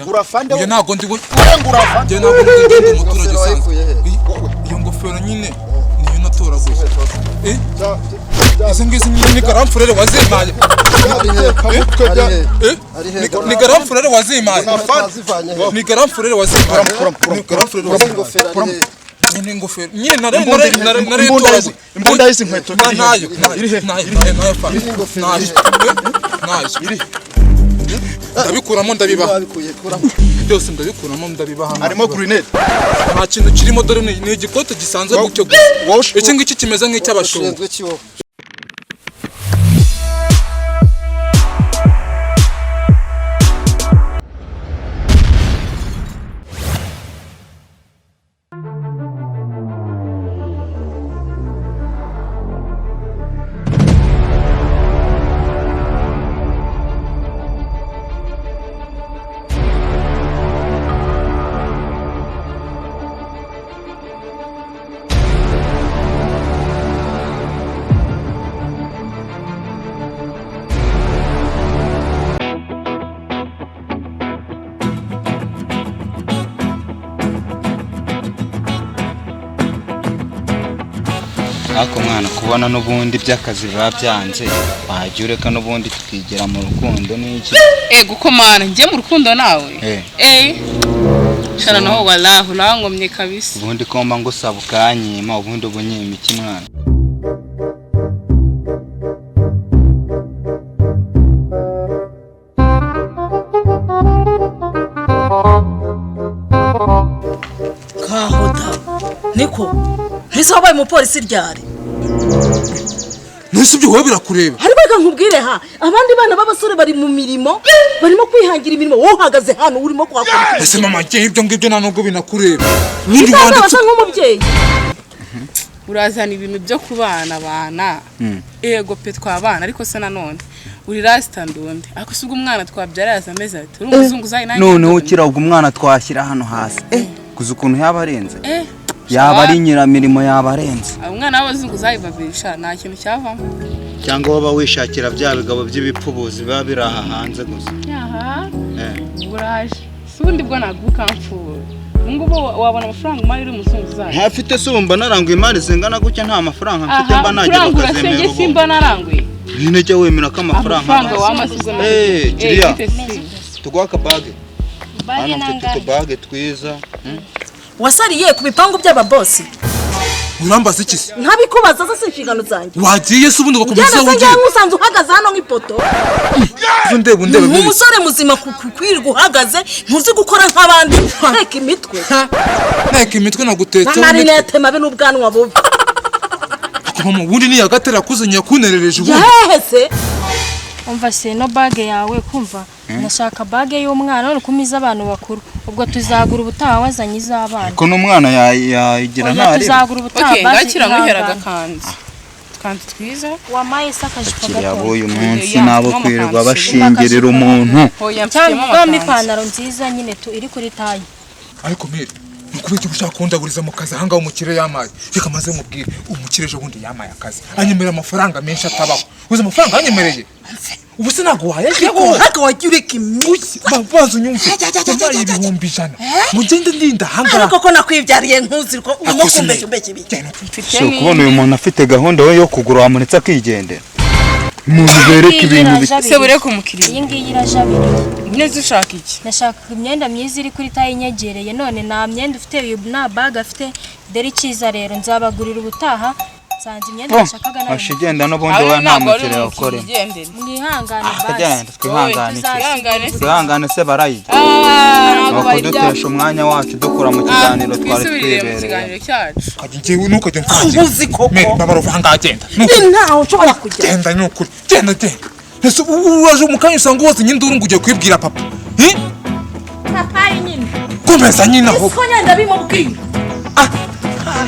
urafande uyo nago ndi urafande nago ndi umuturage usanzwe iyo ngofero nyine niyo natoraguye izo ngizo nyine ni garamfurere wazimaye ni garamfurere wazimaye ni garamfurere wazimaye ni ingofero nyine nare imbunda y'izi nkweto nayo ndabikuramo ndabibaha byose ndabikuramo ndabibaha harimo grenade nta kintu kirimo dore ni igikote gisanzwe gutyo gusa iki ngiki kimeze nk'icy'abashumba ako mwana kubona n'ubundi by'akazi babyanze wajya ureka n'ubundi tukigera mu rukundo n'iki guko mana njye mu rukundo nawe shana naho wallahi urangomye kabisa ubundi komba ngo usaba ukanyima ubundi ubunyima iki mwana kahoda niko ntisabaye mu polisi ryari nese ibyo wowe birakureba hari baga nkubwire abandi bana b'abasore bari mu mirimo barimo kwihangira imirimo wowe uhagaze hano urimo kwakora ese mama ngiye ibyo ngibyo nta nubwo binakureba nindi wanditse nk'umubyeyi urazana ibintu byo kubana bana ego pe twabana ariko se nanone uri rasta ndundi ako suga umwana twabyara yazameze ati uri umuzungu zayi none ukira ubwo umwana twashyira hano hasi kuza ukuntu yaba arenze yaba ari nyiramirimo yaba arenze umwana w'abazungu zayibabisha nta kintu cyavamo cyangwa waba wishakira bya bigabo by'ibipfubuzi biba biri aha hanze gusa uraje subundi bwo nagukamfura ngubo wabona amafaranga umari uri umuzungu zayi ntafite se umba naranguye imari zingana gutya nta mafaranga mfite mba najya bakazemera ubu simba naranguye nyine jya wemera ko amafaranga wamasize kiriya tuguha akabage hano mfite utubage twiza wasariye ku bipangu by'ababosi urambaza iki se ntabikubaza se inshingano zanjye wagiye se ubundi ugakomeza ugiye njye nkusanze uhagaze hano nk'ipoto ndebe umusore muzima kwirirwa uhagaze ntuzi gukora nk'abandi nteka imitwe nagutetse n'amarinete mabi n'ubwanwa bubi mama ubundi ni yagatera kuzanya kunerereje ubundi yahese umva se no bage yawe kumva nashaka bage y'umwana none kumiza abantu bakuru ubwo tuzagura ubutaha wazanye iz'abana ko n'umwana yayigira ntari tuzagura ubutaha ngakira mwiheraga kandi twiza wamaye sakajipo gato yaboye umunsi nabo kwirirwa bashingirira umuntu cyangwa ipantaro nziza nyine iri kuri tayi ariko mere nukubiki ushaka kundaguriza mu kazi ahangaho umukire yamaye reka maze mubwire umukire ejo bundi yamaye akazi anyemera amafaranga menshi atabaho uzi amafaranga yanyemereye ubu se ntabwo wayagiyeho haka wagiye ureka iminsi babanza unyumve yamaye ibihumbi 100 mugende ndinda ahangaha ariko ko nakwibyariye ntuzi ko urimo kumbeshya ibiki so kubona uyu muntu afite gahunda yo kugura wamunitse akigendera umuntu bereka ibintu bise bure ku mukiriya iyi ngiyi irajabira neza ushaka iki nashaka imyenda myiza iri kuri tayi inyegereye none nta myenda ufite na bag afite deri cyiza rero nzabagurira ubutaha sanze imyenda nashakaga nayo ashigenda n'ubundi wa nta mukire yakore mwihangane twihangane se barayi bakudutesha umwanya wacu dukura mu kiganiro twari twibereye kaje ngewe nuko je uzi koko babarovanga agenda ntaho ushobora kujya genda nukuri genda ese uraje umukanya usanga wose nyinduru ngujye kwibwira papa papa nyine kumeza nyina ho ko nyanda bimubwiye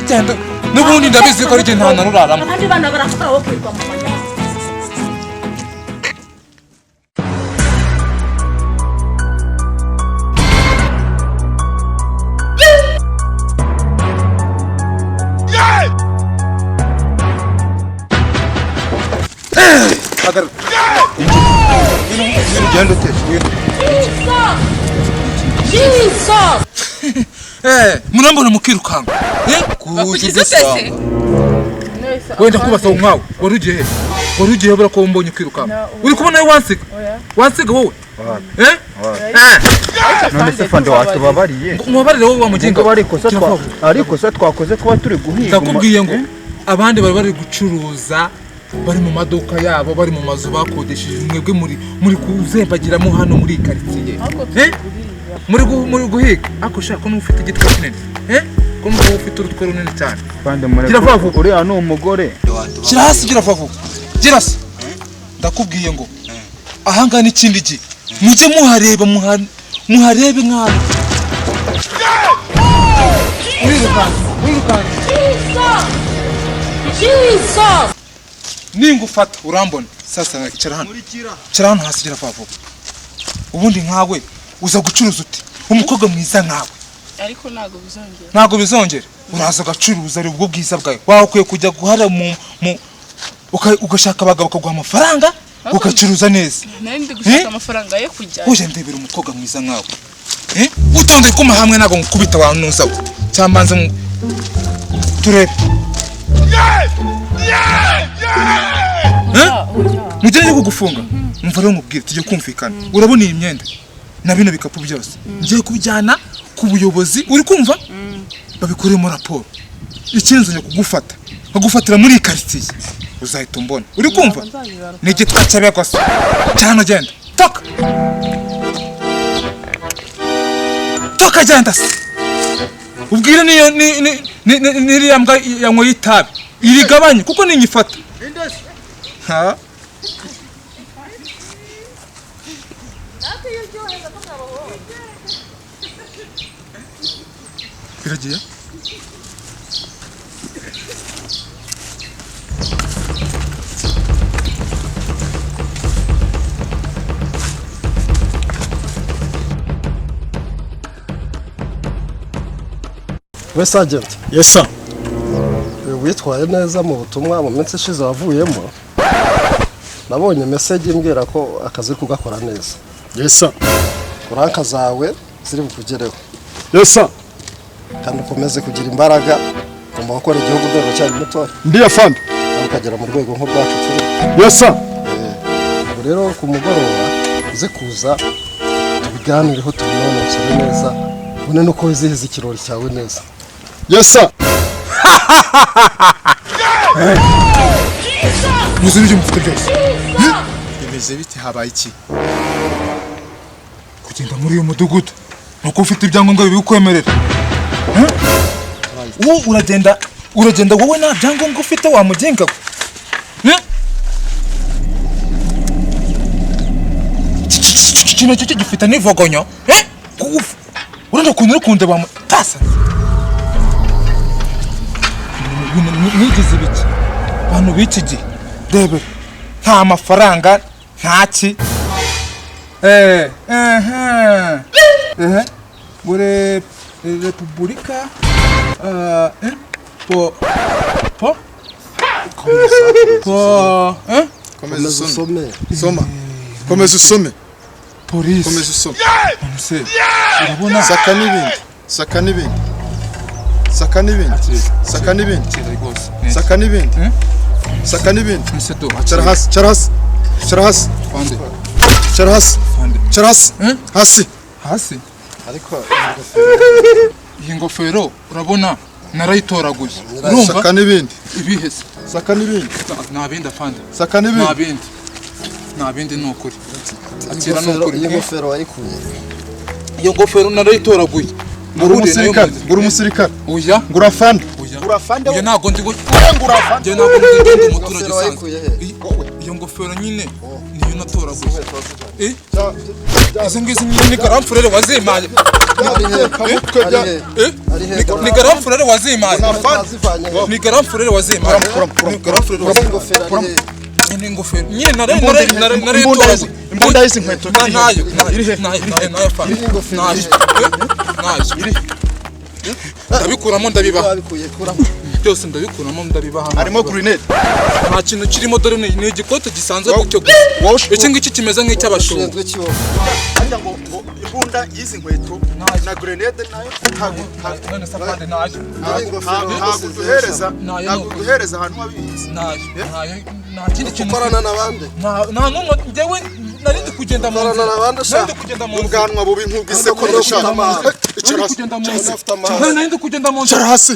genda n'ubundi ndabizi ko ari je nta naruraramo abandi bana barakora wo kwirwa mu manya Genda utese Murambona mukirukanga. bakugize tese Wenda kubasa umwawe. Warugiye. Warugiye bura ko mbonye ukirukanga. Uri kubona wansiga? Wansiga wowe? none se fande wacu babariye Mubarire wowe wamugenga. ariko se twakoze kuba turi guhiga Ndakubwiye ngo abandi bari gucuruza bari mu maduka yabo bari mu mazu bakodesheje mwebwe muri kuzembagiramo hano muri quartier muri guhiga ako shaka no ufite igitwa kinini ko mu ufite urutwe runini cyane fande muri gira vavu uri hano umugore gira hasi gira vavu gira se ndakubwiye ngo ahanga n'ikindi gi mujye muhareba muharebe nk'aho wiruka ningufata urambona sasa icara hano hasi gira vavu ubundi nkawe uza gucuruza uti umukobwa mwiza nkawe ariko ntago bizongera uraza gacuruza ari ubwo bwiza bwawe wakwiye kujya guhara mu ugashaka abagabo bakaguha amafaranga ugacuruza neza nandi gushaka amafaranga yo kujya uje ndebera umukobwa mwiza nkawe utonde kuma hamwe nago ngukubita wanuza cyambanze turebe mujye kugufunga umva rero nkubwire tujye kumvikana urabona iyi myenda na bino bikapu byose ngiye kubijyana ku buyobozi uri kumva babikoremo raporo ikinzanye kugufata bagufatira muri quartier uzahita umbona uri kumva ni igitwa cy'abekose cyane genda toka genda ubwire niyo niriya mbwa yanyoye itabi irigabanye kuko ninyifata ha biragiye we Sergeant. Yes sir. Witwaye neza mu butumwa mu minsi ishize wavuyemo. Nabonye message imbwira ko akazi kugakora neza. Yes sir. Kuranka zawe ziri bukugereho. Yes sir. Kandi ukomeze kugira imbaraga ugomba gukora igihugu dore cyari muto. Ndiye fande. Ukagera mu rwego nk'ubwacu turi. Yes sir. Rero ku mugoroba uze kuza tubiganireho tubinonosore neza. Une nuko wizihiza ikirori cyawe neza. Yes sir. muzi ibyo mufite byose Bimeze bite habaye iki? kugenda muri uyu mudugudu nuko ufite ibyangombwa bibikwemerera wowe uragenda wowe nta byangombwa ufite wamugenga kino cyo gifite n'ivogonyo urenda kuntu uri kundeba tasa nigeze biki abantu b'iki gihe rebera nta mafaranga ntaki muri repubulika Komeza usome. Soma. Komeza usome. polisi Komeza usome. nonese urabona Saka n'ibindi. Saka n'ibindi. Saka n'ibindi. Saka n'ibindi. Saka n'ibindi. Saka n'ibindi. nonese do Cara hasi, cara hasi. Cara hasi. fande Cara hasi. fande Cara hasi. Hasi. hasi Ariko iyi ngofero urabona narayitoraguye Saka urumva n'ibindi. ibihese Saka n'ibindi. nabindi afande Saka n'ibindi. nabindi nukuri akira nukuri iyi ngofero wayikuye. iyo ngofero narayitoraguye Ngura umusirikare. Ngura umusirikare. oya Ngura fande. Urafande oya ntago ndi urafande. ntabwo ndi umuturage Ingofero wayikuye usanzwe he? iyo ngofero nyine niyo natoraguye izo ngizo ni garamfurere wazimaye ni garamfurere wazimaye ni garamfurere wazimaye ni garamfurere wazimaye ni ingofero nyine narayitoraguye Imbunda y'izi nkweto nayo nayo fa nayo ndabikuramo ndabibaha Wabikuye kuramo. byose ndabikuramo ndabibaha harimo grenade nta kintu kirimo dore ni igikoto gisanzwe gutyo iki ngiki kimeze nk'icy'abashumba ushinzwe kiwo ajya ngo imbunda y'izi nkweto na grenade nayo none safande naje ntabwo duhereza ahantu wabizi naje nta kindi kintu ukorana n'abandi nta numwe njyewe nari ndi kugenda mu ukorana n'abandi nari ndi kugenda mu ubwanwa bubi nk'ubw'isekuru ufite amahane icara hasi ufite amahane nari ndi kugenda mu icara hasi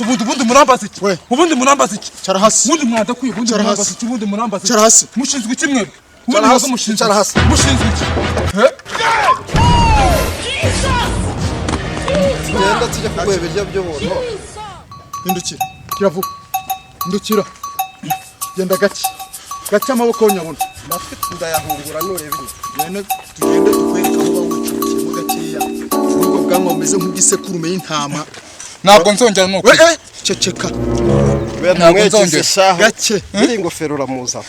ubundi murambaza iki ubundi murambaza iki icara hasi ubundi mwandakwiye ubundi murambaza iki ubundi murambaza iki icara hasi mushinzwe iki mwebwe Icara hasi, icara hasi. mushinzwe iki tugenda tujya kuguha ibiryo by'ubuntu hindukira kiravuga hindukira genda gake gake amaboko nyabona natwe ndayahungura nureba inyuma tugende tukwereka aho bawucukiyemo gakeya nubwo bwanwa bumeze nk'ubw'isekurume y'intama ntabwo nzongera nuko ceceka ntabwo nzongera gake iri ingofero uramuzana